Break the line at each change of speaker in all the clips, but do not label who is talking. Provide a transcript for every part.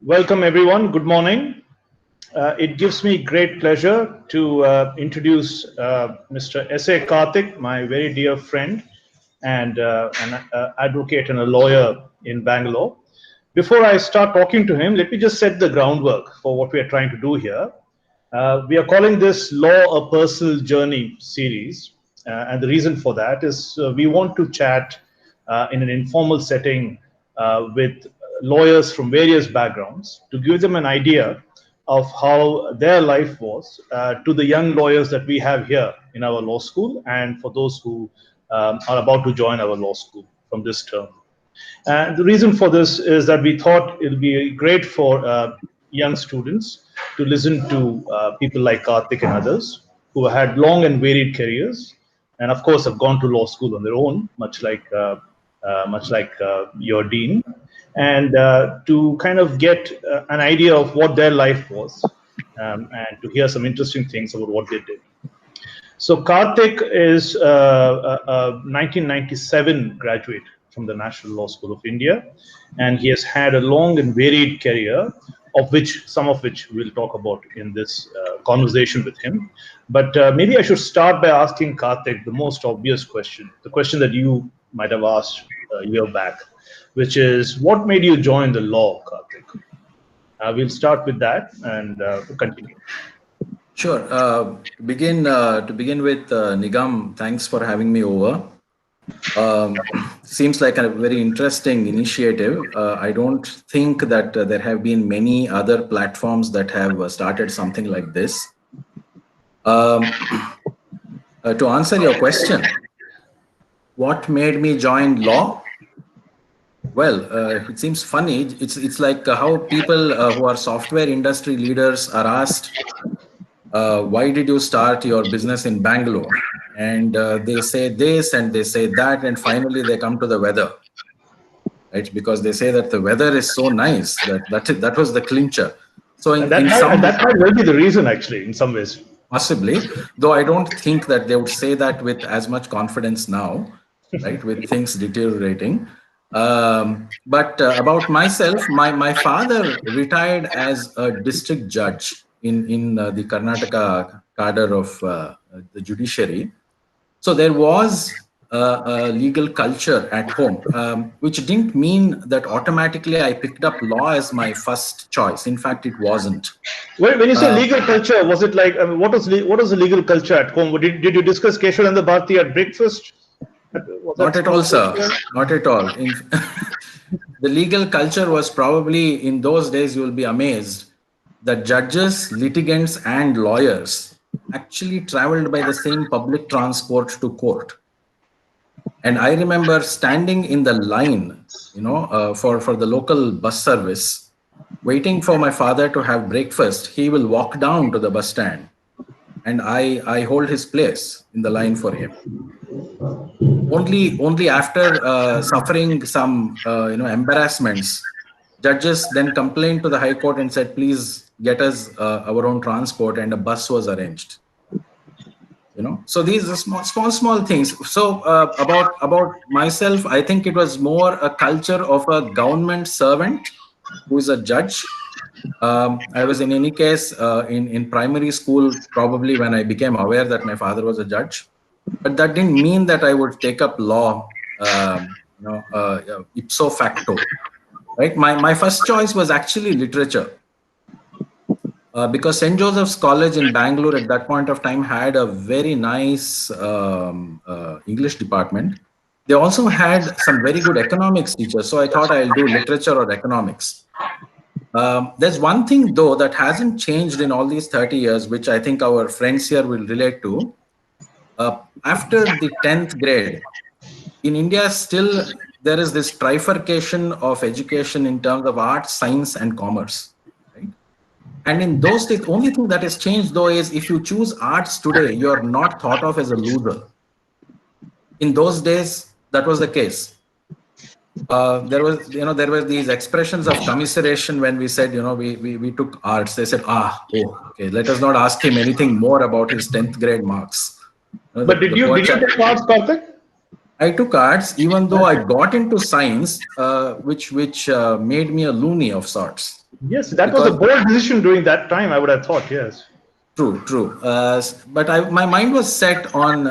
Welcome everyone. Good morning. It gives me great pleasure to introduce Mr. S.A. Karthik, my very dear friend and an advocate and a lawyer in Bangalore. Before I start talking to him, let me just set the groundwork for what we are trying to do here. We are calling this Law a Personal Journey series. And the reason for that is we want to chat in an informal setting with lawyers from various backgrounds to give them an idea of how their life was to the young lawyers that we have here in our law school and for those who are about to join our law school from this term. And the reason for this is that we thought it would be great for young students to listen to people like Karthik and others who had long and varied careers, and of course have gone to law school on their own, much like your dean, and to kind of get an idea of what their life was, and to hear some interesting things about what they did. So Karthik is a 1997 graduate from the National Law School of India, and he has had a long and varied career, some of which we'll talk about in this conversation with him. But maybe I should start by asking Karthik the most obvious question, the question that you might have asked a year back, which is, what made you join the law, Karthik? We'll start with that and continue.
Sure. To begin with, Nigam, thanks for having me over. Seems like a very interesting initiative. I don't think that there have been many other platforms that have started something like this. To answer your question, what made me join law? Well, it seems funny. It's like how people who are software industry leaders are asked, why did you start your business in Bangalore? And they say this and they say that, and finally they come to the weather, right? Because they say that the weather is so nice that was the clincher. So
that might well be the reason, actually, in some ways.
Possibly, though I don't think that they would say that with as much confidence now, right? With things deteriorating. But about myself, my father retired as a district judge in the Karnataka cadre of the judiciary. So there was a legal culture at home, which didn't mean that automatically I picked up law as my first choice. In fact, it wasn't.
When you say legal culture, was it like, I mean, what was the legal culture at home? Did you discuss Keshavananda Bharati at breakfast?
Not at all, sir. Not at all. The legal culture was probably, in those days, you will be amazed, that judges, litigants, and lawyers actually traveled by the same public transport to court. And I remember standing in the line, for the local bus service, waiting for my father to have breakfast. He will walk down to the bus stand, and I hold his place in the line for him. Only after suffering some embarrassments, judges then complained to the High Court and said, please get us our own transport, and a bus was arranged. So these are small things. So about myself, I think it was more a culture of a government servant who is a judge. I was in any case in primary school, probably when I became aware that my father was a judge. But that didn't mean that I would take up law, ipso facto. Right? My first choice was actually literature, because St. Joseph's College in Bangalore at that point of time had a very nice English department. They also had some very good economics teachers. So I thought I'll do literature or economics. There's one thing, though, that hasn't changed in all these 30 years, which I think our friends here will relate to. After the 10th grade, in India, still there is this trifurcation of education in terms of arts, science, and commerce. Right? And in those days, the only thing that has changed, though, is if you choose arts today, you are not thought of as a loser. In those days, that was the case. There were these expressions of commiseration when we said, we took arts. They said, okay, let us not ask him anything more about his 10th grade marks.
But did you take arts, Karthik?
I took arts, even though I got into science, which made me a loony of sorts.
Yes, that was a
Because
bold decision during that time, I would have thought, yes.
true. But my mind was set on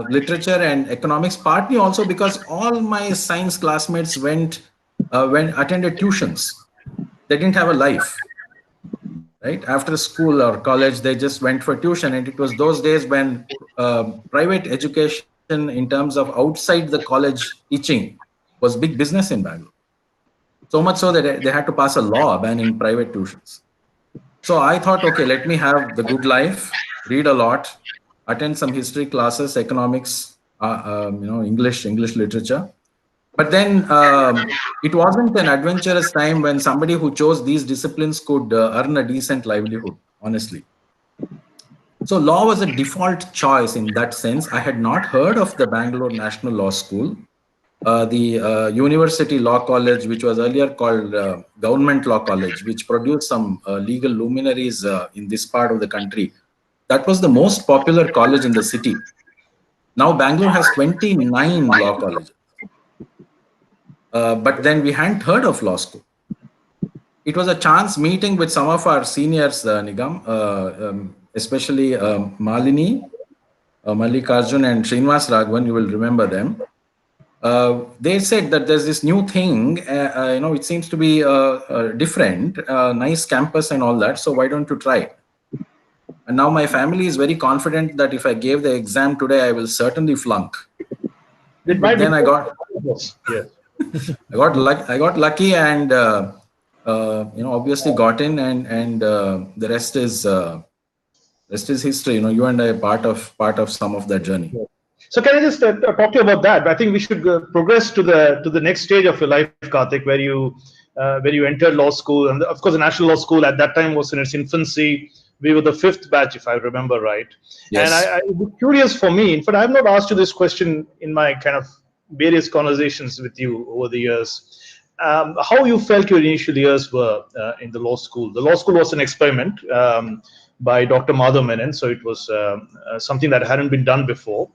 literature and economics, partly also because all my science classmates went attended tuitions. They didn't have a life, right? After school or college, they just went for tuition, and it was those days when private education, in terms of outside the college teaching, was big business in Bangalore. So much so that they had to pass a law banning private tuitions. So I thought, okay, let me have the good life, read a lot, attend some history classes, economics, English literature. But then it wasn't an adventurous time when somebody who chose these disciplines could earn a decent livelihood, honestly. So law was a default choice in that sense. I had not heard of the Bangalore National Law School. The University Law College, which was earlier called Government Law College, which produced some legal luminaries in this part of the country. That was the most popular college in the city. Now Bangalore has 29 law colleges. But then we hadn't heard of law school. It was a chance meeting with some of our seniors, Nigam, especially Malini, Mallikarjun, and Srinivas Raghavan. You will remember them. They said that there's this new thing, it seems to be different, nice campus and all that. So why don't you try it? And now my family is very confident that if I gave the exam today, I will certainly flunk. But then I got, I got lucky, and obviously got in, and the rest is history. You and I are part of some of that journey.
So can I just talk to you about that? I think we should progress to the next stage of your life, Karthik, where you entered law school, and of course the National Law School at that time was in its infancy. We were the 5th batch, if I remember right. Yes. And it was curious for me. In fact, I have not asked you this question in my kind of various conversations with you over the years. How you felt your initial years were in the law school. The law school was an experiment by Dr. Madhav Menon, so it was something that hadn't been done before.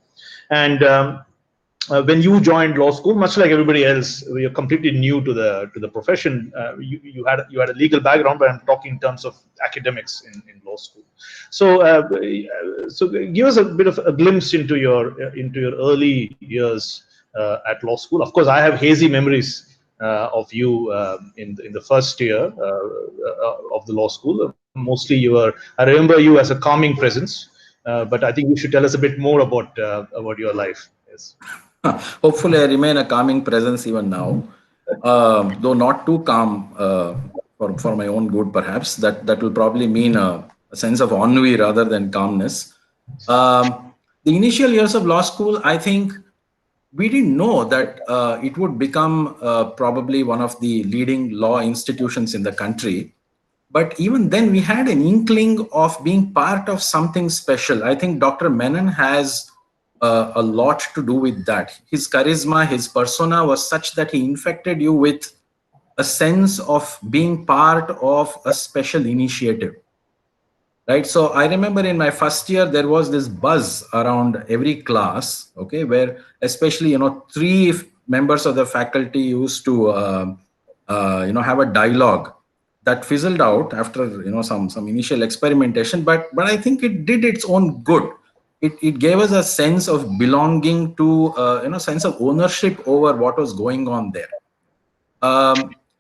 And when you joined law school, much like everybody else, you're completely new to the profession. You had a legal background, but I'm talking in terms of academics in law school. So so give us a bit of a glimpse into your early years at law school. Of course, I have hazy memories of you in the first year of the law school. Mostly I remember you as a calming presence, but I think you should tell us a bit more about your life. Yes.
Hopefully, I remain a calming presence even now, though not too calm for my own good. Perhaps that will probably mean a sense of ennui rather than calmness. The initial years of law school, I think, we didn't know that it would become probably one of the leading law institutions in the country. But even then, we had an inkling of being part of something special. I think Dr. Menon has a lot to do with that. His charisma, his persona was such that he infected you with a sense of being part of a special initiative. Right. So I remember in my first year, there was this buzz around every class, okay, where especially, 3 members of the faculty used to, have a dialogue that fizzled out after, some initial experimentation. But I think it did its own good. It gave us a sense of belonging to, sense of ownership over what was going on there.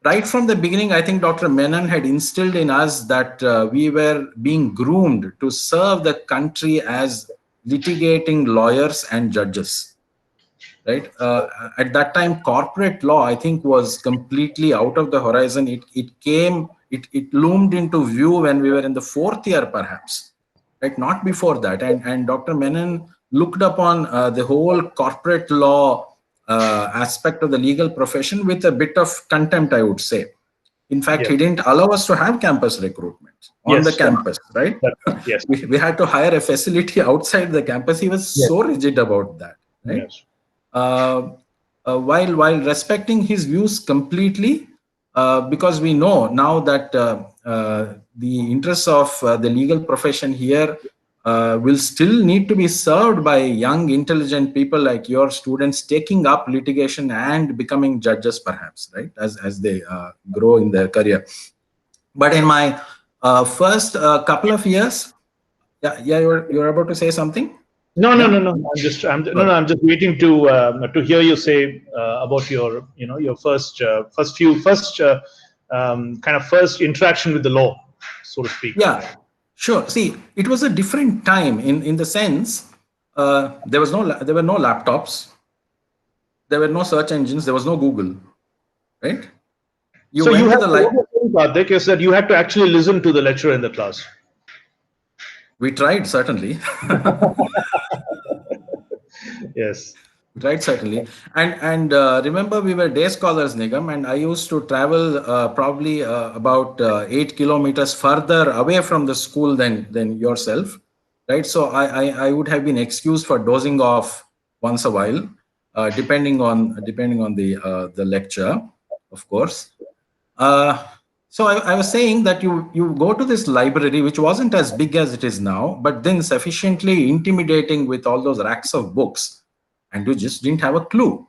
Right from the beginning, I think Dr. Menon had instilled in us that we were being groomed to serve the country as litigating lawyers and judges. Right? At that time, corporate law, I think, was completely out of the horizon. It loomed into view when we were in the 4th year, perhaps. Right? Not before that. And Dr. Menon looked upon the whole corporate law aspect of the legal profession with a bit of contempt, I would say. In fact, yes. He didn't allow us to have campus recruitment on the campus, right?
Yes.
we had to hire a facility outside the campus. He was so rigid about that, right?
Yes.
While respecting his views completely, because we know now that the interests of the legal profession here will still need to be served by young, intelligent people like your students taking up litigation and becoming judges, perhaps, right, as they grow in their career. But in my first couple of years, yeah, you're about to say something?
No, no,
Yeah?
no, no. I'm just waiting to hear you say about your, your first kind of first interaction with the law, so to speak.
Yeah, sure. See, it was a different time in the sense there were no laptops, there were no search engines, there was no Google, right? You
So you
went to
had
the
to, what
library.
you're saying, Karthik, is that you had to actually listen to the lecturer in the class.
We tried, certainly.
Yes.
Right, certainly. And remember, we were day scholars, Nigam, and I used to travel probably about 8 kilometers further away from the school than yourself, right? So I would have been excused for dozing off once a while, depending on the lecture, of course. Uh, so I was saying that you go to this library, which wasn't as big as it is now, but then sufficiently intimidating with all those racks of books, and you just didn't have a clue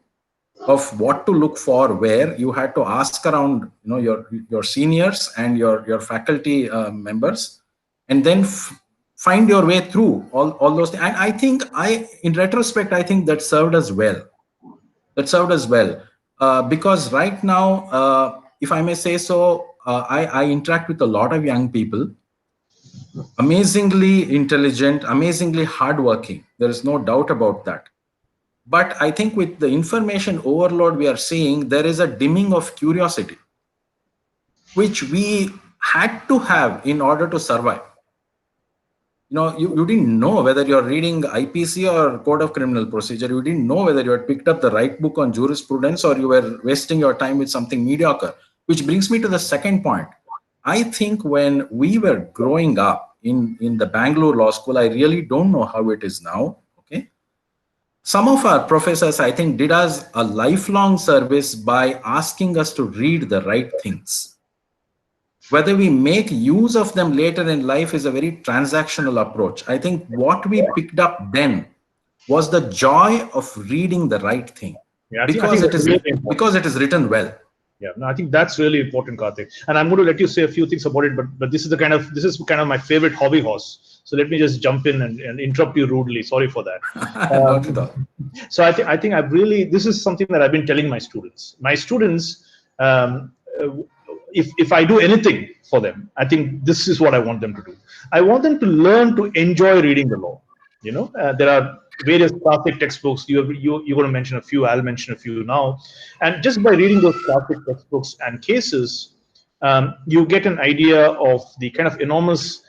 of what to look for. Where you had to ask around, your seniors and your faculty members, and then find your way through all those things. And I think in retrospect, I think that served us well. Because right now, if I may say so, I interact with a lot of young people, amazingly intelligent, amazingly hardworking. There is no doubt about that. But I think with the information overload we are seeing, there is a dimming of curiosity, which we had to have in order to survive. You didn't know whether you're reading IPC or Code of Criminal Procedure. You didn't know whether you had picked up the right book on jurisprudence or you were wasting your time with something mediocre. Which brings me to the second point. I think when we were growing up in the Bangalore Law School, I really don't know how it is now. Okay. Some of our professors, I think, did us a lifelong service by asking us to read the right things. Whether we make use of them later in life is a very transactional approach. I think what we picked up then was the joy of reading the right thing,
Yeah, I
because
think
it
that's
is
really important.
because it is written well.
Yeah, no, I think that's really important, Karthik. And I'm going to let you say a few things about it, but this is kind of my favorite hobby horse. So let me just jump in and interrupt you rudely. Sorry for that.
Not at all.
So I think I've really, this is something that I've been telling my students. My students, if I do anything for them, I think this is what I want them to do. I want them to learn to enjoy reading the law. There are various classic textbooks. You're going to mention a few. I'll mention a few now. And just by reading those classic textbooks and cases, you get an idea of the kind of enormous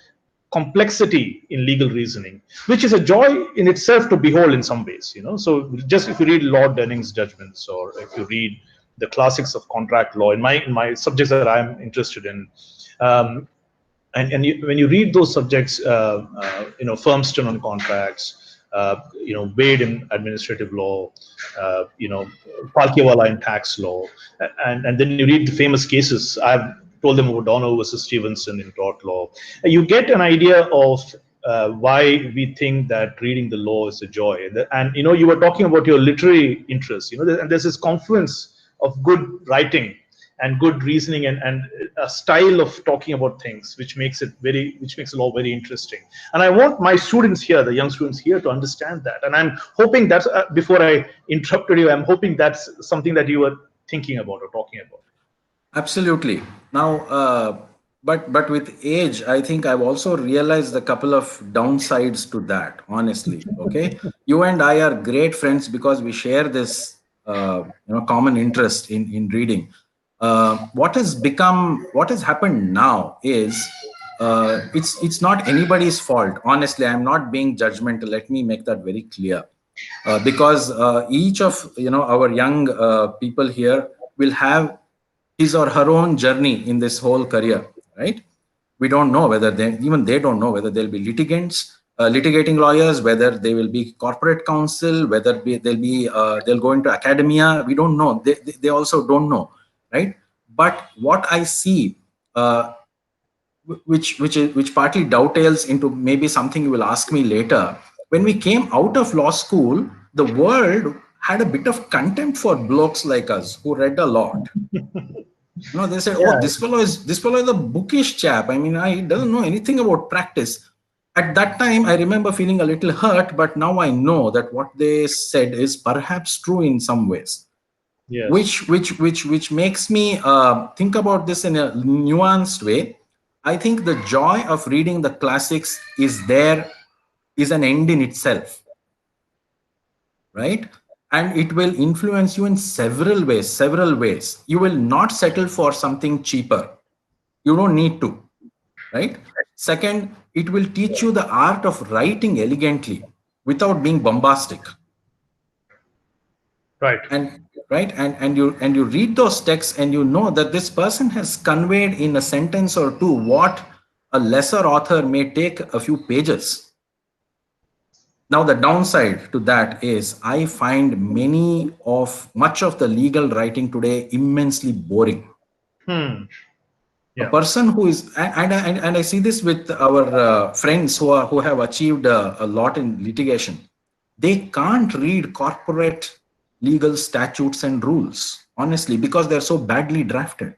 complexity in legal reasoning, which is a joy in itself to behold in some ways. So just if you read Lord Denning's judgments, or if you read the classics of contract law in my subjects that I'm interested in. When you read those subjects, Firmston on contracts, Wade in administrative law, Palkiwala in tax law, and then you read the famous cases. I've told them about Dono versus Stevenson in tort law. You get an idea of why we think that reading the law is a joy. And you were talking about your literary interests. And there's this confluence of good writing and good reasoning and a style of talking about things, which makes the law very interesting. And I want my students here, the young students here, to understand that. And I'm hoping that's before I interrupted you, I'm hoping that's something that you were thinking about or talking about.
Absolutely. Now, but with age, I think I've also realized a couple of downsides to that. Honestly, okay, you and I are great friends because we share this common interest in reading. What has happened now is it's not anybody's fault. Honestly, I'm not being judgmental. Let me make that very clear, because each of our young people here will have his or her own journey in this whole career, right? We don't know whether they don't know whether they'll be litigants, litigating lawyers, whether they will be corporate counsel, whether they'll go into academia. We don't know. They also don't know, right? But what I see, which partly dovetails into maybe something you will ask me later. When we came out of law school, the world had a bit of contempt for blokes like us who read a lot. They said,
Yeah.
"Oh, this fellow is a bookish chap. I mean, he doesn't know anything about practice." At that time, I remember feeling a little hurt, but now I know that what they said is perhaps true in some ways.
Yes.
Which makes me think about this in a nuanced way. I think the joy of reading the classics is an end in itself, right? And it will influence you in several ways. You will not settle for something cheaper. You don't need to, right? Second, it will teach you the art of writing elegantly without being bombastic.
Right.
And you read those texts and you know that this person has conveyed in a sentence or two what a lesser author may take a few pages. Now the downside to that is I find much of the legal writing today immensely boring.
Yeah.
A person who is and I see this with our friends who have achieved a lot in litigation. They can't read corporate legal statutes and rules, honestly, because they're so badly drafted.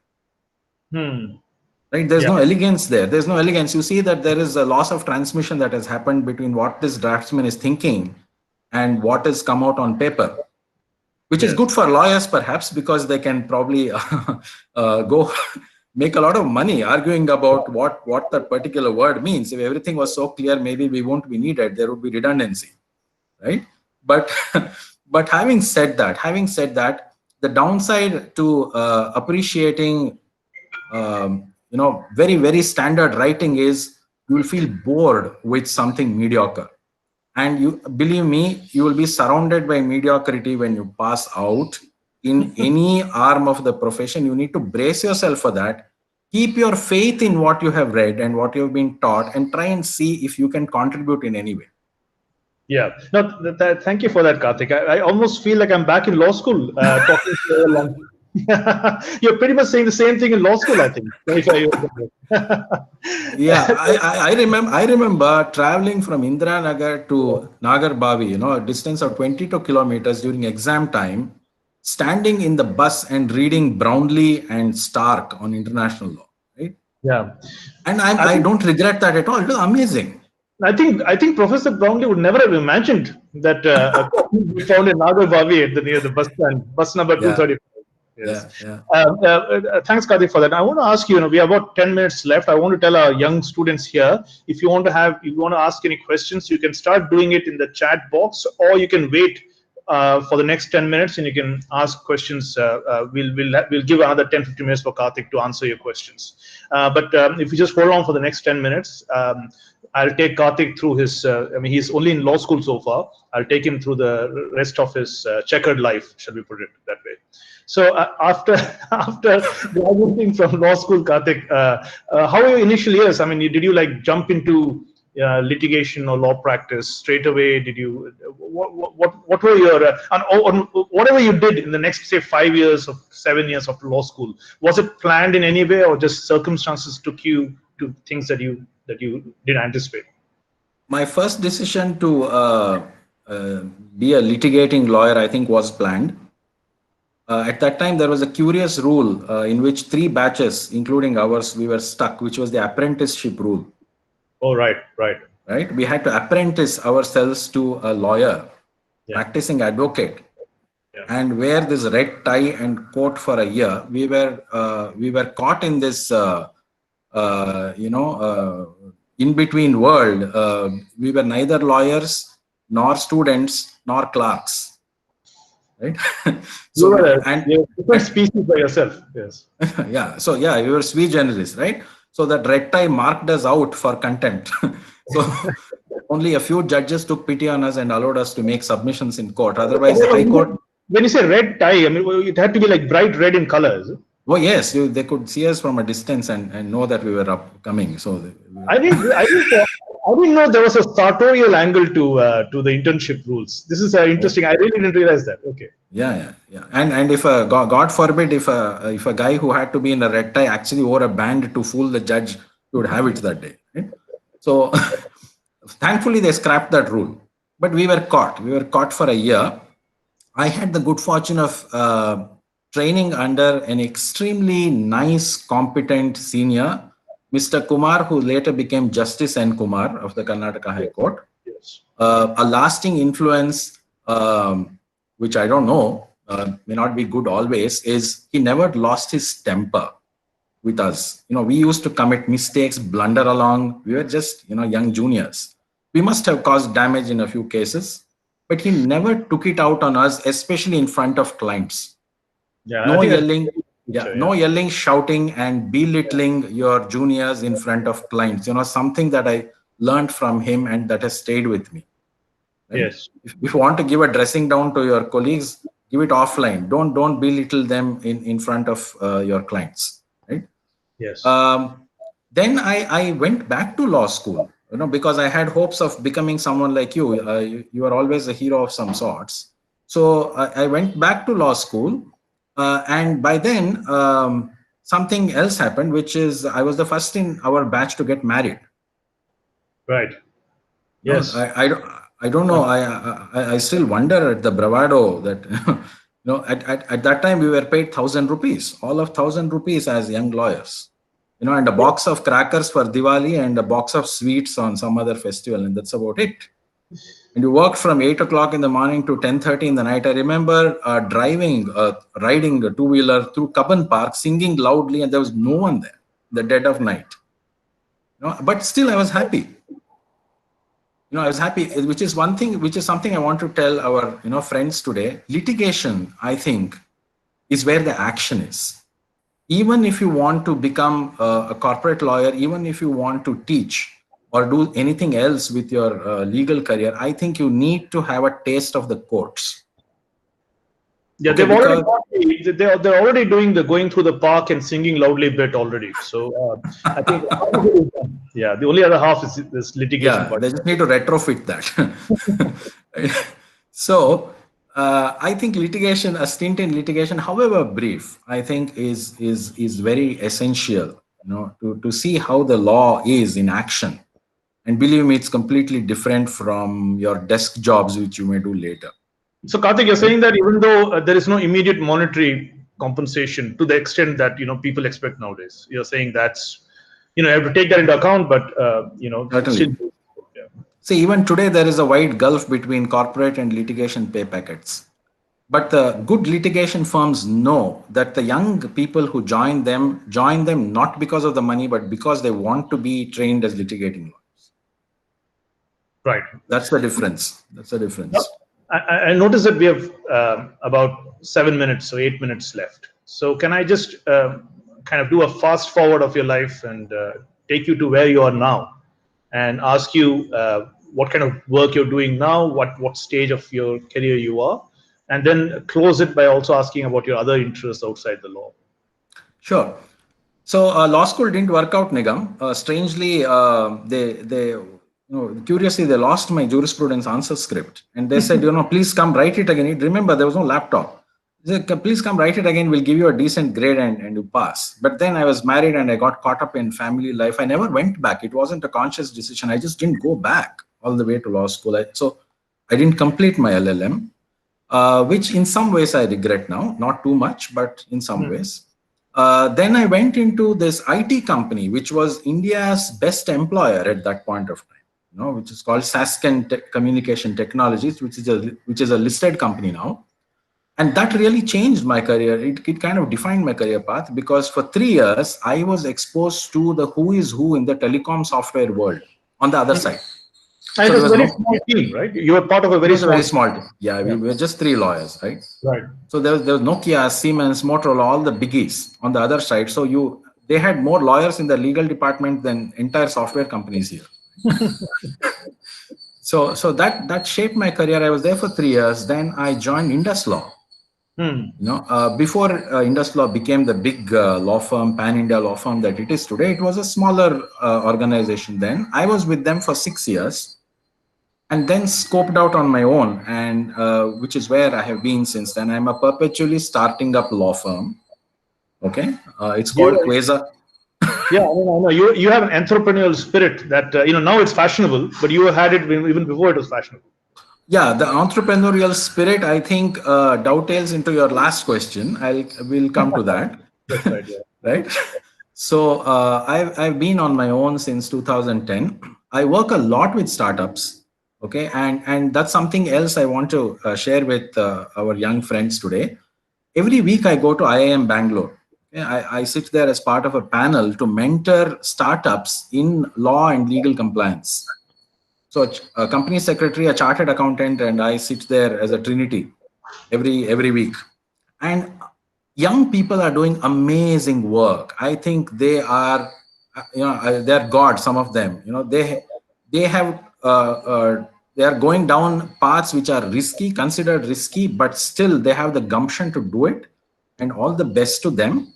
Right? There's no elegance there. There's no elegance. You see that there is a loss of transmission that has happened between what this draftsman is thinking and what has come out on paper, which is good for lawyers, perhaps, because they can probably go make a lot of money arguing about what that particular word means. If everything was so clear, maybe we won't be needed. There would be redundancy, right? But but having said that, the downside to appreciating very, very standard writing is you will feel bored with something mediocre. And you believe me, you will be surrounded by mediocrity when you pass out in any arm of the profession. You need to brace yourself for that. Keep your faith in what you have read and what you have been taught and try and see if you can contribute in any way.
Yeah. No, thank you for that, Karthik. I almost feel like I'm back in law school talking to you. You're pretty much saying the same thing in law school, I think.
Yeah, I remember traveling from Indiranagar to Nagarbavi, a distance of 22 kilometers during exam time, standing in the bus and reading Brownlee and Stark on international law, right?
Yeah.
And I don't regret that at all. It was amazing.
I think Professor Brownlee would never have imagined that we found in Nagarbavi near the bus stand, bus number 235. Yes. Thanks, Karthik, for that. I want to ask you, we have about 10 minutes left. I want to tell our young students here, if you want to ask any questions, you can start doing it in the chat box, or you can wait for the next 10 minutes and you can ask questions. We'll give another 10-15 minutes for Karthik to answer your questions. But if you just hold on for the next 10 minutes, I'll take Karthik through his, he's only in law school so far. I'll take him through the rest of his checkered life, shall we put it that way. So after graduating from law school, Karthik, how were your initial years? Did you jump into litigation or law practice straight away? Did you? What were your whatever you did in the next, say, 5 years or 7 years of law school? Was it planned in any way, or just circumstances took you to things that you didn't anticipate?
My first decision to be a litigating lawyer, I think, was planned. At that time, there was a curious rule in which 3 batches, including ours, we were stuck, which was the apprenticeship rule.
Oh, right.
We had to apprentice ourselves to a lawyer, practicing advocate, and wear this red tie and coat for a year. We were caught in this, in between world. We were neither lawyers nor students nor clerks. Right.
So you're a different species by yourself. Yes.
We were sui generis, right? So that red tie marked us out for contempt. So only a few judges took pity on us and allowed us to make submissions in court. Otherwise, the High Court.
When you say red tie, it had to be like bright red in colors.
Oh yes, they could see us from a distance and know that we were upcoming. So
I didn't know there was a sartorial angle to the internship rules. This is interesting. I really didn't realize that. Okay.
Yeah. And if God forbid, if a guy who had to be in a red tie actually wore a band to fool the judge, you would have it that day. Right? So thankfully they scrapped that rule, but we were caught. We were caught for a year. I had the good fortune of training under an extremely nice, competent senior, Mr. Kumar, who later became Justice N. Kumar of the Karnataka High Court.
Yes.
A lasting influence, which I don't know, may not be good always, is he never lost his temper with us. We used to commit mistakes, blunder along. We were just, young juniors. We must have caused damage in a few cases, but he never took it out on us, especially in front of clients.
Yeah,
no
I think
yelling, no yelling, shouting, and belittling your juniors in front of clients. Something that I learned from him and that has stayed with me. Right?
Yes.
If you want to give a dressing down to your colleagues, give it offline. Don't belittle them in front of your clients. Right?
Yes.
Then I went back to law school, because I had hopes of becoming someone like you. You are always a hero of some sorts. So I went back to law school, and by then something else happened, which is I was the first in our batch to get married.
Right. Yes.
I don't know. I still wonder at the bravado that at that time we were paid 1,000 rupees, all of 1,000 rupees as young lawyers. And a box of crackers for Diwali and a box of sweets on some other festival, and that's about it. And you worked from 8 o'clock in the morning to 10:30 in the night. I remember riding a two-wheeler through Cubbon Park, singing loudly, and there was no one there, the dead of night. But still, I was happy. I was happy, which is something I want to tell our friends today. Litigation, I think, is where the action is. Even if you want to become a corporate lawyer, even if you want to teach or do anything else with your legal career, I think you need to have a taste of the courts.
Yeah, they're already doing the going through the park and singing loudly bit already. So I think the only other half is this litigation.
Yeah, they just need to retrofit that. So I think litigation, a stint in litigation, however brief, I think is very essential, to see how the law is in action. And believe me, it's completely different from your desk jobs, which you may do later.
So Karthik, you're saying that even though there is no immediate monetary compensation to the extent that people expect nowadays, you're saying that's you have to take that into account, but
certainly. Still, see, even today there is a wide gulf between corporate and litigation pay packets. But the good litigation firms know that the young people who join them not because of the money, but because they want to be trained as litigating lawyers.
Right.
That's the difference.
I noticed that we have about 7 minutes, so 8 minutes left. So can I just kind of do a fast forward of your life and take you to where you are now and ask you what kind of work you're doing now, what stage of your career you are, and then close it by also asking about your other interests outside the law.
Sure. So law school didn't work out, Nigam. Strangely, curiously, they lost my jurisprudence answer script, and they said, please come write it again. Remember, there was no laptop. They said, please come write it again. We'll give you a decent grade and you pass. But then I was married and I got caught up in family life. I never went back. It wasn't a conscious decision. I just didn't go back all the way to law school. So I didn't complete my LLM, which in some ways I regret now. Not too much, but in some ways. Then I went into this IT company, which was India's best employer at that point of time, which is called Sasken Communication Technologies, which is a listed company now. And that really changed my career. It kind of defined my career path, because for 3 years, I was exposed to the who is who in the telecom software world on the other side.
So it was a very small team, right? You were part of a very
small team. Yeah, we were just 3 lawyers, right?
Right.
So there was Nokia, Siemens, Motorola, all the biggies on the other side. So they had more lawyers in the legal department than entire software companies here. So that shaped my career. I was there for 3 years. Then I joined Indus Law. Before Indus Law became the big law firm, pan-India law firm that it is today, it was a smaller organization then. I was with them for 6 years. And then scoped out on my own, and which is where I have been since then. I'm a perpetually starting up law firm. Okay, it's called Quasar.
Yeah, I know. You have an entrepreneurial spirit that now it's fashionable, but you had it even before it was fashionable.
Yeah, the entrepreneurial spirit, I think, dovetails into your last question. We'll come to that.
That's right. Yeah.
Right. So I've been on my own since 2010. I work a lot with startups. Okay, and that's something else I want to share with our young friends today. Every week I go to IIM Bangalore. Okay, I sit there as part of a panel to mentor startups in law and legal compliance. So a company secretary, a chartered accountant, and I sit there as a trinity every week. And young people are doing amazing work. I think they are, they're God. Some of them, they have they are going down paths which are risky, considered risky, but still they have the gumption to do it. And all the best to them.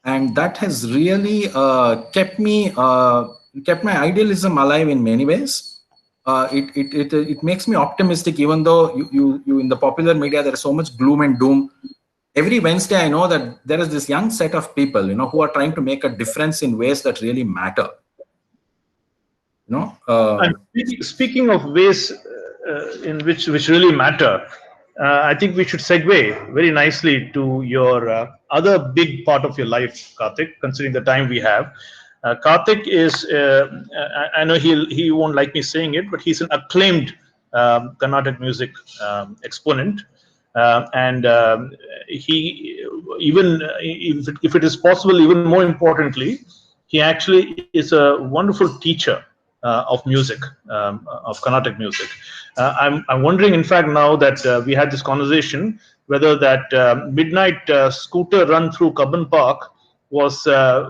And that has really kept my idealism alive in many ways. It makes me optimistic, even though you in the popular media there is so much gloom and doom. Every Wednesday I know that there is this young set of people who are trying to make a difference in ways that really matter.
And speaking of ways in which really matter, I think we should segue very nicely to your other big part of your life, Karthik. Considering the time we have, Karthik is I know he won't like me saying it, but he's an acclaimed Carnatic music exponent. And he even if it is possible, even more importantly, he actually is a wonderful teacher of music, of Carnatic music. I'm wondering, in fact, now that we had this conversation, whether that midnight scooter run through Cubbon Park was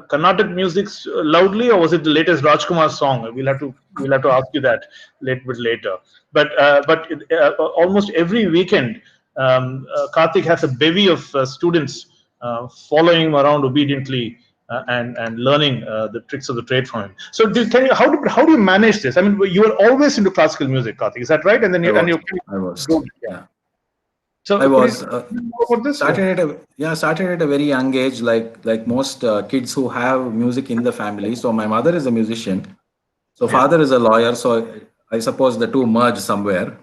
Carnatic music loudly, or was it the latest Rajkumar song? We'll have to ask you that bit later. But almost every weekend, Karthik has a bevy of students following him around obediently and learning the tricks of the trade from him. So, how do you manage this? I mean, you were always into classical music, Karthik. Is that right? And then
I was. Yeah.
So
I was
about this?
started at a very young age, like most kids who have music in the family. So my mother is a musician, so father is a lawyer. So I suppose the two merge somewhere,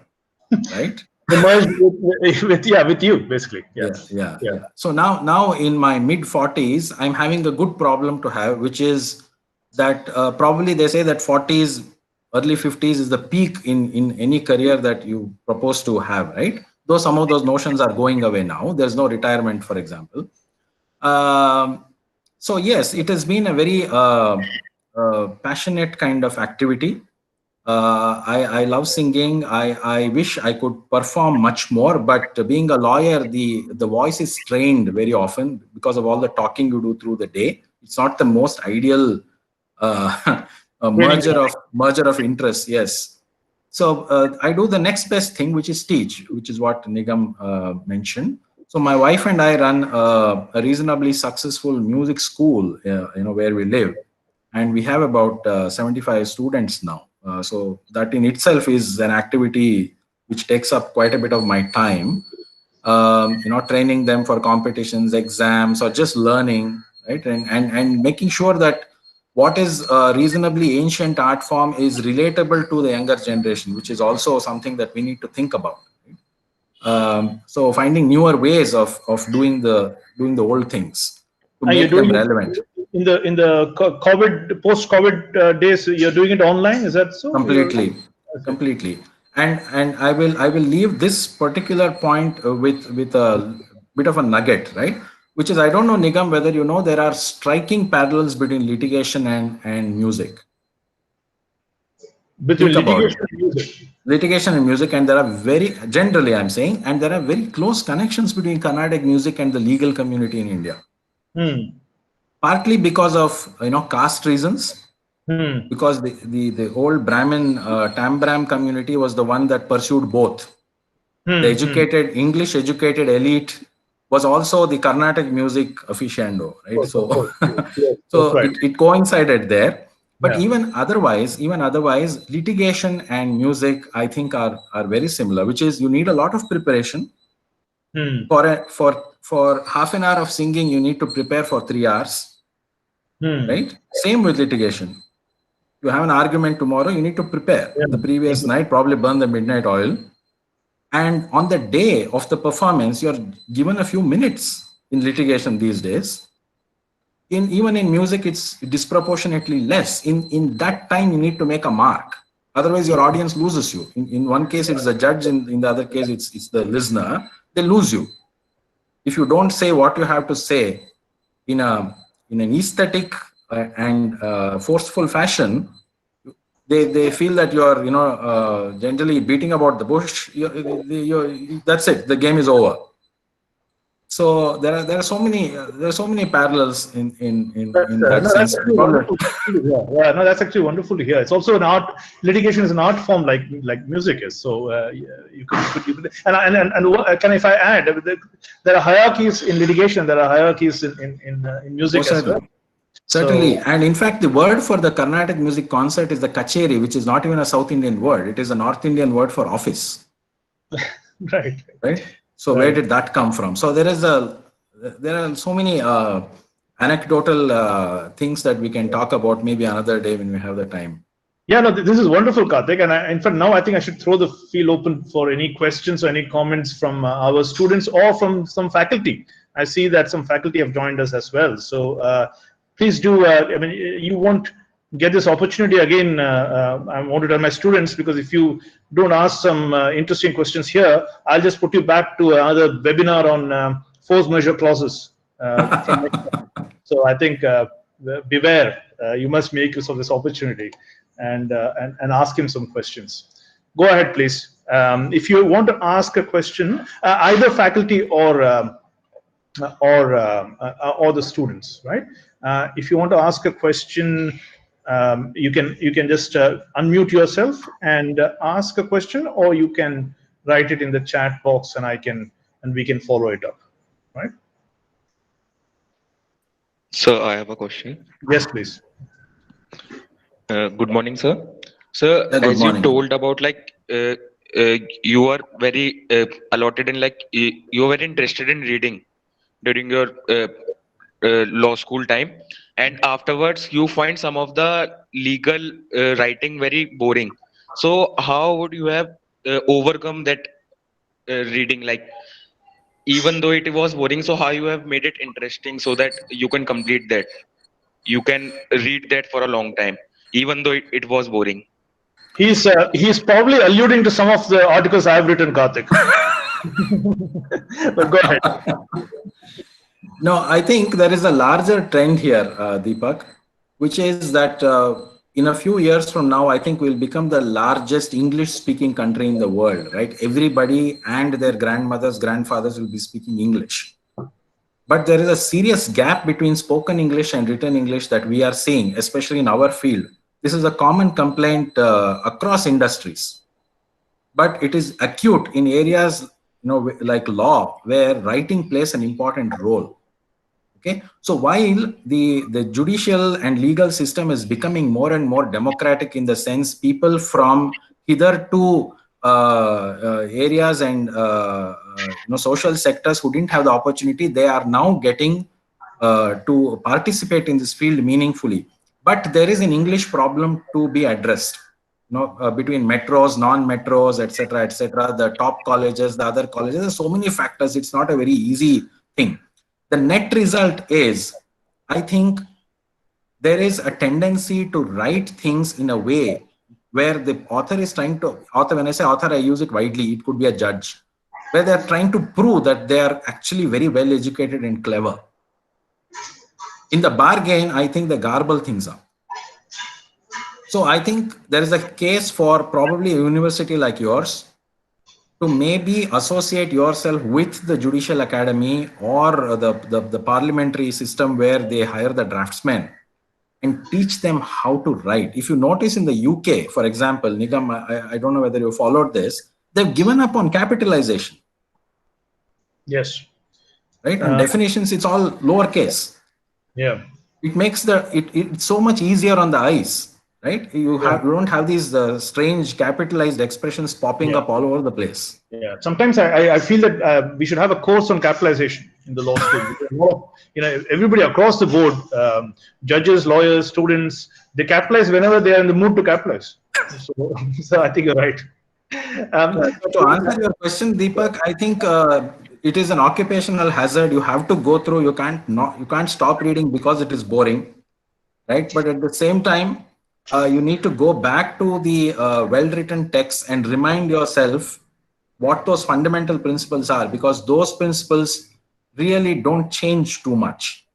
right?
They merged with you basically.
Yeah. So now in my mid 40s, I'm having a good problem to have, which is that probably they say that 40s, early 50s is the peak in any career that you propose to have, right? Though some of those notions are going away now. There's no retirement, for example. So yes, it has been a very passionate kind of activity. I love singing. I wish I could perform much more, but being a lawyer, the voice is strained very often because of all the talking you do through the day. It's not the most ideal merger of interests. Yes. So I do the next best thing, which is teach, which is what Nigam mentioned. So my wife and I run a reasonably successful music school, where we live, and we have about 75 students now. So that in itself is an activity which takes up quite a bit of my time. Training them for competitions, exams, or just learning, right? And making sure that what is a reasonably ancient art form is relatable to the younger generation, which is also something that we need to think about. So finding newer ways of doing the old things to
Are you
make them
doing
relevant.
it in the COVID post-COVID days? You're doing it online. Is that so?
Completely. And I will leave this particular point with a bit of a nugget, right? Which is, I don't know, Nigam, whether you know there are striking parallels between litigation and music.
Between
Think about
litigation
it.
and music.
Litigation and music, and there are generally I'm saying, and there are very close connections between Carnatic music and the legal community in India. Partly because of caste reasons. Because the old Brahmin Tambram community was the one that pursued both. The educated, English educated elite was also the Carnatic music aficionado, right? So, it coincided there. But even otherwise, litigation and music, I think, are very similar. Which is, you need a lot of preparation. For half an hour of singing, you need to prepare for 3 hours. right? Same with litigation. You have an argument tomorrow, you need to prepare the previous night, probably burn the midnight oil. And on the day of the performance, you're given a few minutes in litigation these days. Even in music, it's disproportionately less. In that time, you need to make a mark. Otherwise, your audience loses you. In one case, it's the judge. In the other case, it's the listener. They lose you. If you don't say what you have to say in an aesthetic and forceful fashion, they feel that you're generally beating about the bush. That's it. The game is over. So there are so many parallels in that sense.
No, that's actually wonderful to hear. It's also an art. Litigation is an art form like music is. So you could and can if I add, there are hierarchies in litigation. There are hierarchies in music as well.
Certainly, and in fact, the word for the Carnatic music concert is the kacheri, which is not even a South Indian word. It is a North Indian word for office.
Right.
So where did that come from? So there are so many anecdotal things that we can talk about maybe another day when we have the time.
Yeah, no, this is wonderful, Karthik. And in fact, now I think I should throw the field open for any questions or any comments from our students or from some faculty. I see that some faculty have joined us as well. So please do. I mean, you won't get this opportunity again. I want to tell my students, because if you don't ask some interesting questions here, I'll just put you back to another webinar on force majeure clauses. So I think beware. You must make use of this opportunity and ask him some questions. Go ahead, please. If you want to ask a question, either faculty or the students, right? If you want to ask a question, you can just unmute yourself and ask a question, or you can write it in the chat box, and we can follow it up, right?
Sir, I have a question.
Yes, please.
Good morning, sir. Sir, as you told about you are very allotted in you are very interested in reading during your law school time, and afterwards you find some of the legal writing very boring. So how would you have overcome that reading, even though it was boring, so how you have made it interesting so that you can complete that, you can read that for a long time even though it was boring?
He's probably alluding to some of the articles I've written, Karthik. But go ahead.
No, I think there is a larger trend here, Deepak, which is that in a few years from now, I think we'll become the largest English-speaking country in the world, right? Everybody and their grandmothers, grandfathers will be speaking English. But there is a serious gap between spoken English and written English that we are seeing, especially in our field. This is a common complaint across industries. But it is acute in areas like law, where writing plays an important role. Okay, so while the judicial and legal system is becoming more and more democratic, in the sense people from hitherto areas and social sectors who didn't have the opportunity, they are now getting to participate in this field meaningfully. But there is an English problem to be addressed. Between metros, non-metros, etc., the top colleges, the other colleges, there's so many factors. It's not a very easy thing. The net result is, I think, there is a tendency to write things in a way where the author is trying to, when I say author, I use it widely, it could be a judge, where they're trying to prove that they are actually very well educated and clever. In the bargain, I think they garble things up. So I think there is a case for probably a university like yours to maybe associate yourself with the Judicial Academy or the parliamentary system, where they hire the draftsmen and teach them how to write. If you notice in the UK, for example, Nigam, I don't know whether you followed this, they've given up on capitalization.
Yes.
Right? And definitions, it's all lowercase.
Yeah.
It makes it's so much easier on the eyes. Right? You don't have these strange capitalized expressions popping up all over the place.
Yeah. Sometimes I feel that we should have a course on capitalization. in the law school. Everybody across the board, judges, lawyers, students, they capitalize whenever they are in the mood to capitalize. So I think you're right.
To answer your question, Deepak, I think it is an occupational hazard. You have to go through. You can't stop reading because it is boring, right? But at the same time, you need to go back to the well-written text and remind yourself what those fundamental principles are, because those principles really don't change too much.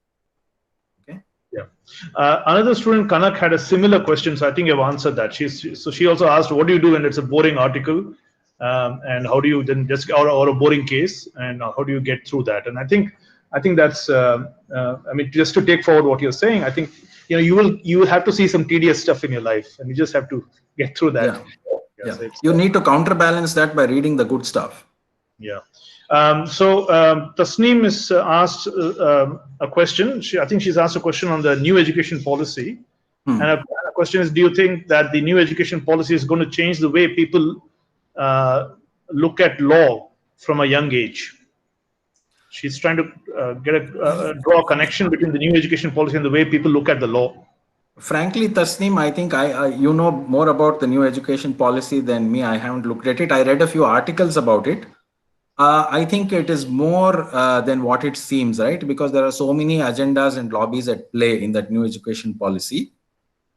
Okay.
Yeah. Another student, Kanak, had a similar question, so I think you've answered that. She also asked, what do you do when it's a boring article, and how do you then or a boring case, and how do you get through that? And I think that's I mean, just to take forward what you're saying, I think you will have to see some tedious stuff in your life, and you just have to get through that.
Yeah. So you need to counterbalance that by reading the good stuff.
Yeah. So Tasneem is asked a question. I think she's asked a question on the new education policy. And a question is, do you think that the new education policy is going to change the way people look at law from a young age? She's trying to draw a connection between the new education policy and the way people look at the law.
Frankly, Tasneem, I think you know more about the new education policy than me. I haven't looked at it. I read a few articles about it. I think it is more than what it seems, right? Because there are so many agendas and lobbies at play in that new education policy.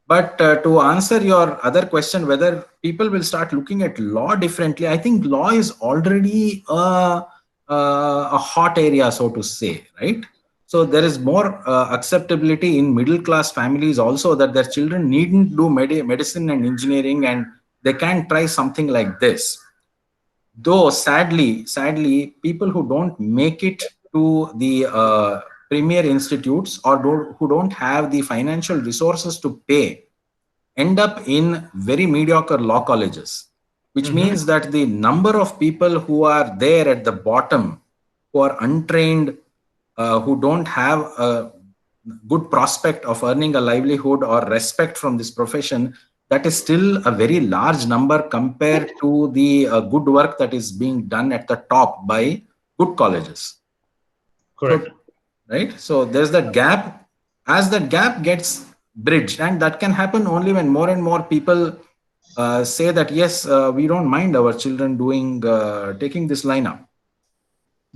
But to answer your other question, whether people will start looking at law differently, I think law is already a hot area, so to say, right? So there is more acceptability in middle-class families also that their children needn't do medicine and engineering, and they can try something like this. Though sadly, people who don't make it to the premier institutes or who don't have the financial resources to pay end up in very mediocre law colleges, which means that the number of people who are there at the bottom, who are untrained, who don't have a good prospect of earning a livelihood or respect from this profession, that is still a very large number compared to the good work that is being done at the top by good colleges.
Correct.
So, right? So there's that gap. As that gap gets bridged, and that can happen only when more and more people say that, yes, we don't mind our children taking this line up.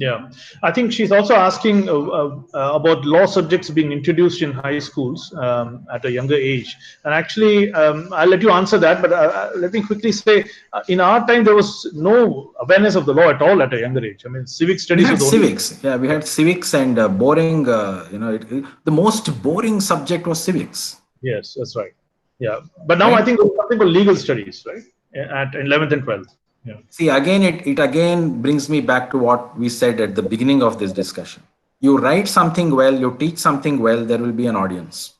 Yeah, I think she's also asking about law subjects being introduced in high schools at a younger age. And actually, I'll let you answer that, but let me quickly say, in our time, there was no awareness of the law at all at a younger age. I mean, civic studies.
We had civics. Yeah, we had civics and boring, the most boring subject was civics.
Yes, that's right. Yeah, but now I think there's something called legal studies, right? At 11th and 12th. Yeah.
See, again, it again brings me back to what we said at the beginning of this discussion. You write something well, you teach something well, there will be an audience.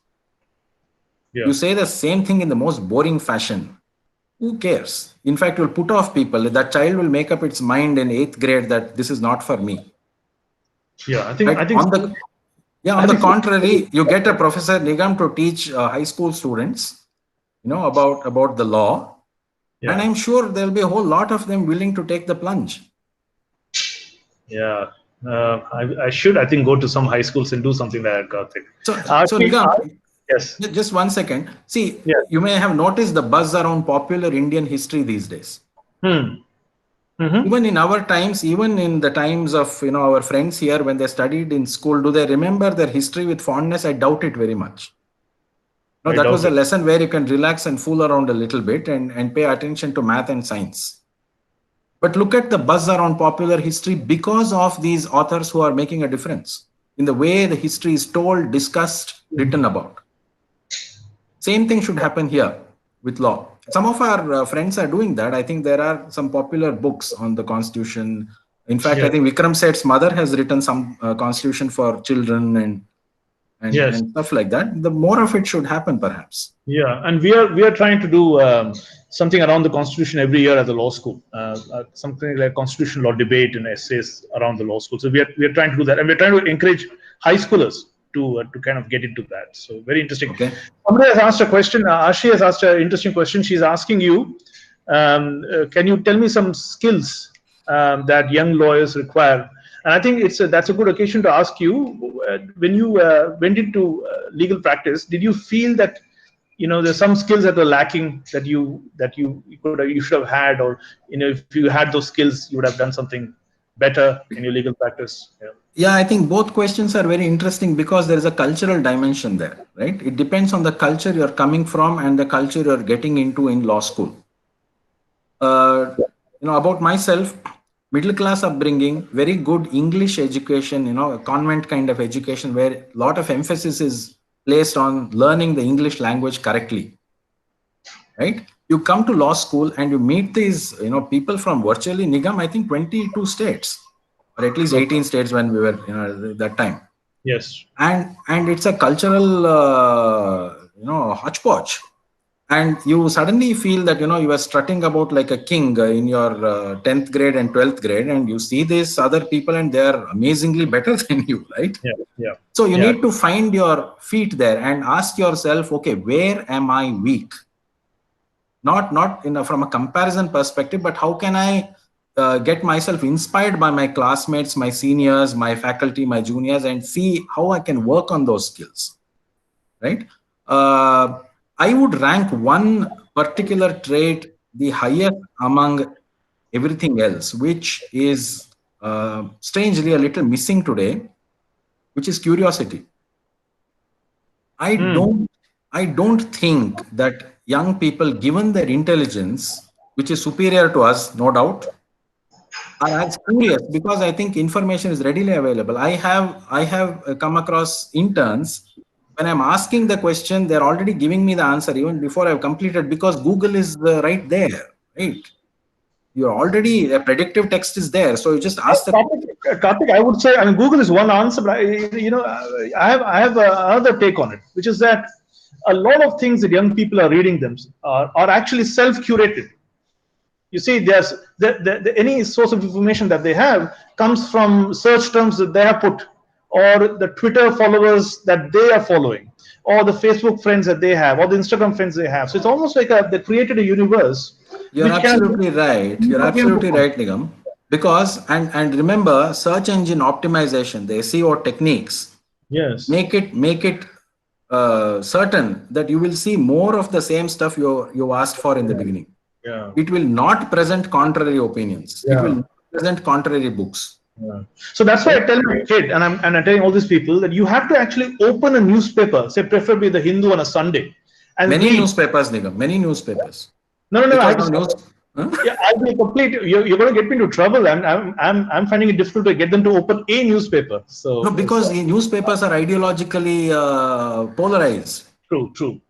Yeah. You say the same thing in the most boring fashion. Who cares? In fact, you'll put off people. That child will make up its mind in 8th grade that this is not for me.
Yeah, I think.
On the contrary, you get a Professor Nigam to teach high school students, about the law. Yeah. And I'm sure there'll be a whole lot of them willing to take the plunge.
Yeah, I should, I think, go to some high schools and do something like that, Karthik.
So Nigam,
yes.
Just 1 second. See, you may have noticed the buzz around popular Indian history these days. Even in our times, even in the times of our friends here, when they studied in school, do they remember their history with fondness? I doubt it very much. No, that was a lesson where you can relax and fool around a little bit and pay attention to math and science. But look at the buzz around popular history because of these authors who are making a difference in the way the history is told, discussed, written about. Same thing should happen here with law. Some of our friends are doing that. I think there are some popular books on the Constitution. In fact, I think Vikram Seth's mother has written some Constitution for children and stuff like that. The more of it should happen, perhaps.
Yeah, and we are trying to do something around the Constitution every year at the law school. Something like constitutional law debate and essays around the law school. So we are trying to do that, and we're trying to encourage high schoolers to kind of get into that. So very interesting.
Okay.
Somebody has asked a question. Ashi has asked an interesting question. She's asking you, can you tell me some skills that young lawyers require? And I think that's a good occasion to ask you, when you went into legal practice, did you feel that there's some skills that were lacking that you should have had, or if you had those skills, you would have done something better in your legal practice?
Yeah, I think both questions are very interesting because there is a cultural dimension there, right? It depends on the culture you're coming from and the culture you're getting into in law school. About myself, middle class upbringing, very good English education, a convent kind of education where a lot of emphasis is placed on learning the English language correctly, right? You come to law school and you meet these, people from virtually, Nigam, I think 22 states, or at least 18 states when we were, that time.
Yes.
And it's a cultural, hodgepodge. And you suddenly feel that, you are strutting about like a king in your 10th grade and 12th grade, and you see these other people and they are amazingly better than you, right?
Yeah, yeah.
So you need to find your feet there and ask yourself, okay, where am I weak? Not from a comparison perspective, but how can I get myself inspired by my classmates, my seniors, my faculty, my juniors, and see how I can work on those skills, right? I would rank one particular trait the highest among everything else, which is strangely a little missing today, which is curiosity. I don't think that young people, given their intelligence, which is superior to us, no doubt, are as curious, because I think information is readily available. I have come across interns. When I'm asking the question, they're already giving me the answer even before I've completed, because Google is right there, right? You're already, a predictive text is there. So you just ask the
Karthik, I would say, Google is one answer, but I have another take on it, which is that a lot of things that young people are reading them are actually self-curated. You see, there's any source of information that they have comes from search terms that they have put, or the Twitter followers that they are following, or the Facebook friends that they have, or the Instagram friends they have. So it's almost like they created a universe.
You're absolutely right. You're absolutely right, Nigam. Because, and remember, search engine optimization, the SEO techniques,
yes,
make it certain that you will see more of the same stuff you asked for in the beginning.
Yeah.
It will not present contrary opinions. Yeah. It will not present contrary books.
Yeah. So that's why I tell my kid, and I'm telling all these people, that you have to actually open a newspaper, say preferably the Hindu on a Sunday, and
many
read.
Newspapers, Nigam, many newspapers.
No. Yeah, I'll be complete. You're going to get me into trouble. I'm finding it difficult to get them to open a newspaper. So
no, because newspapers are ideologically polarized.
True.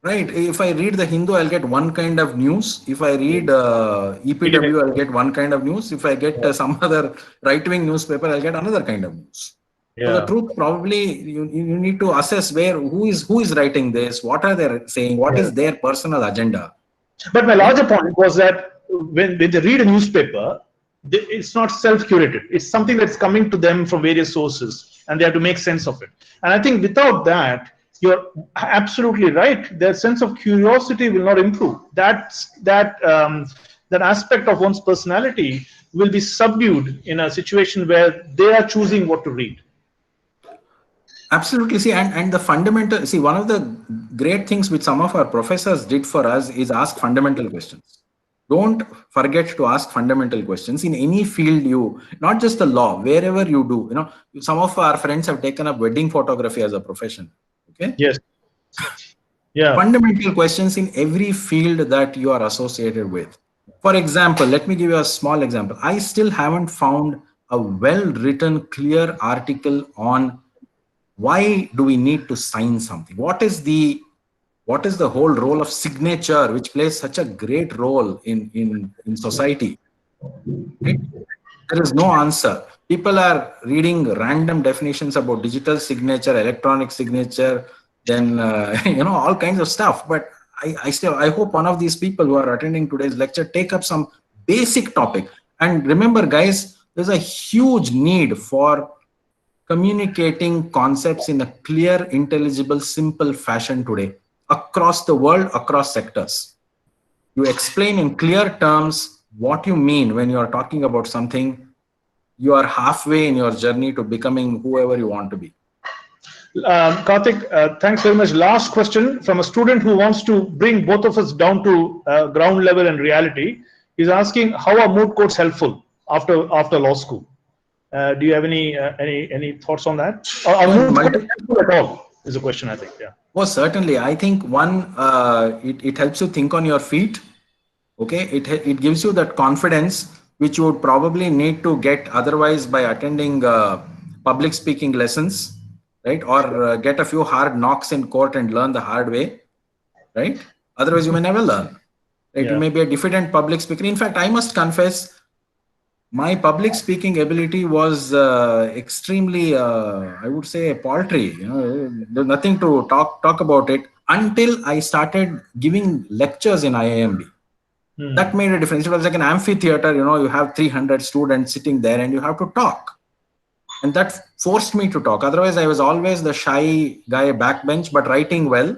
Right. If I read the Hindu, I'll get one kind of news. If I read EPW, I'll get one kind of news. If I get some other right-wing newspaper, I'll get another kind of news. Yeah. So the truth, probably you need to assess who is writing this, what are they saying, what is their personal agenda.
But my larger point was that when they read a newspaper, it's not self-curated. It's something that's coming to them from various sources, and they have to make sense of it. And I think without that, you're absolutely right. Their sense of curiosity will not improve. That aspect of one's personality will be subdued in a situation where they are choosing what to read.
Absolutely. See, and the fundamental, one of the great things which some of our professors did for us is ask fundamental questions. Don't forget to ask fundamental questions in any field not just the law, wherever you do. Some of our friends have taken up wedding photography as a profession. Okay.
Yes. Yeah.
Fundamental questions in every field that you are associated with. For example, let me give you a small example. I still haven't found a well-written, clear article on why do we need to sign something? What is the whole role of signature, which plays such a great role in society? Right? There is no answer. People are reading random definitions about digital signature, electronic signature, then all kinds of stuff. But I hope one of these people who are attending today's lecture take up some basic topic. And remember, guys, there's a huge need for communicating concepts in a clear, intelligible, simple fashion today across the world, across sectors. You explain in clear terms what you mean when you are talking about something. you are halfway in your journey to becoming whoever you want to be.
Karthik, thanks very much. Last question from a student who wants to bring both of us down to ground level and reality. He's asking, how are moot courts helpful after law school? Do you have any thoughts on that? Are moot courts helpful at all? Is a question, I think. Yeah.
Well, certainly. I think one, it helps you think on your feet. Okay, it gives you that confidence which you would probably need to get otherwise by attending public speaking lessons, right? Or get a few hard knocks in court and learn the hard way, right? Otherwise, you may never learn. Right? Yeah. You may be a diffident public speaker. In fact, I must confess, my public speaking ability was extremely, I would say, paltry. You know, there's nothing to talk about it until I started giving lectures in IIM-B. That made a difference. It was like an amphitheater, you know, you have 300 students sitting there and you have to talk. And that forced me to talk. Otherwise, I was always the shy guy backbench, but writing well,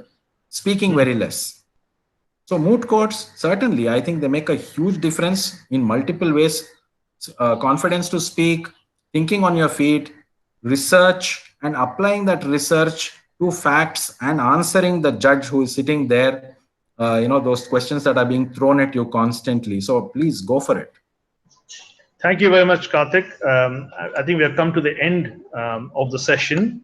speaking very less. So moot courts, certainly, I think they make a huge difference in multiple ways. Confidence to speak, thinking on your feet, research, and applying that research to facts and answering the judge who is sitting there. You know, those questions that are being thrown at you constantly. So please go for it.
Thank you very much, Karthik. I think we have come to the end of the session.